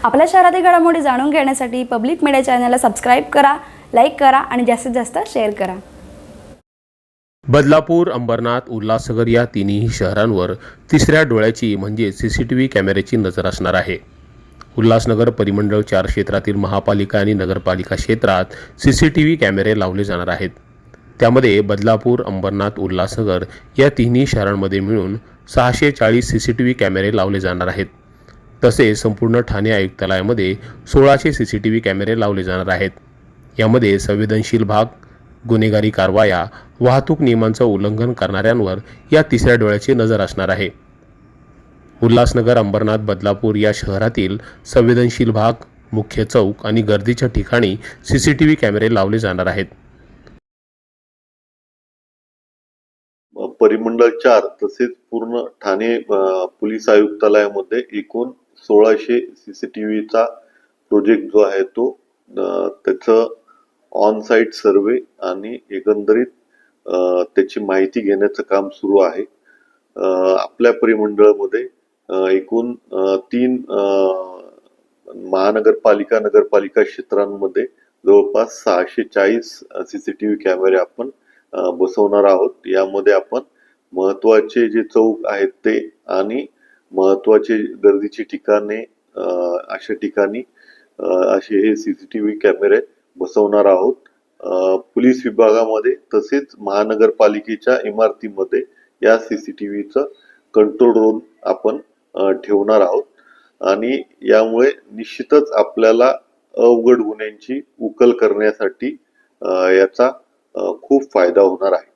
आपल्या शहरातील घडामोडी जाणून घेण्यासाठी पब्लिक मीडिया चॅनलला सबस्क्राईब करा, लाईक करा आणि जास्तीत जास्त शेअर करा। बदलापूर, अंबरनाथ, उल्हासनगर या तिन्ही शहरांवर तिसऱ्या डोळ्याची म्हणजे सीसीटीव्ही कॅमेऱ्याची नजर असणार आहे। उल्हासनगर परिमंडळ 4 क्षेत्रातील महापालिका आणि नगरपालिका क्षेत्रात सीसीटीव्ही कॅमेरे लावले जाणार आहेत। त्यामध्ये बदलापूर, अंबरनाथ, उल्हासनगर या तिन्ही शहरांमध्ये मिळून 640 सीसीटीव्ही कॅमेरे लावले जाणार आहेत। तसेच संपूर्ण ठाणे आयुक्तालयामध्ये 1600 सीसीटीव्ही कॅमेरे लावले जाणार आहेत। यामध्ये संवेदनशील भाग, गुन्हेगारी कारवाया, वाहतूक नियमांचं उल्लंघन करणाऱ्यांवर या तिसऱ्या डोळ्याची नजर असणार आहे। उल्हासनगर, अंबरनाथ, बदलापूर या शहरातील संवेदनशील भाग, मुख्य चौक आणि गर्दीच्या ठिकाणी सीसीटीव्ही कॅमेरे लावले जाणार आहेत। परिमंडळ 4 तसेच पूर्ण ठाणे पोलीस आयुक्तालयामध्ये एकूण 1600 सीसीटीव्हीचा प्रोजेक्ट जो आहे तो त्याचं ऑन साइट सर्वे आणि एकंदरीत त्याची माहिती घेण्याचं काम सुरू आहे। आपल्या परिमंडळामध्ये एकूण 3 महानगरपालिका नगरपालिका क्षेत्रांमध्ये जवळपास 640 सीसीटीव्ही कॅमेरे आपण बसवणार आहोत। यामध्ये आपण महत्त्वाचे जे चौक आहेत ते आणि महत्त्वाचे गर्दीची ठिकाणे अशा ठिकाणी असे हे सीसीटीव्ही कॅमेरे बसवणार आहोत। पोलीस विभागामध्ये तसेच महानगरपालिकेच्या इमारतीमध्ये या सीसीटीव्हीचं कंट्रोल रूम आपण ठेवणार आहोत आणि यामुळे निश्चितच आपल्याला अवघड गुन्ह्यांची उकल करण्यासाठी याचा खूप फायदा होणार आहे।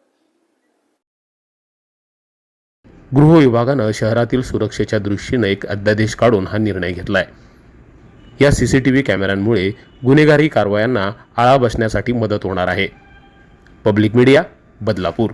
गृह विभागानं शहरातील सुरक्षेच्या दृष्टीने एक अध्यादेश काढून हा निर्णय घेतलाय। या सीसीटीव्ही कॅमेऱ्यांमुळे गुन्हेगारी कारवायांना आळा बसण्यासाठी मदत होणार आहे। Public media, Badlapur.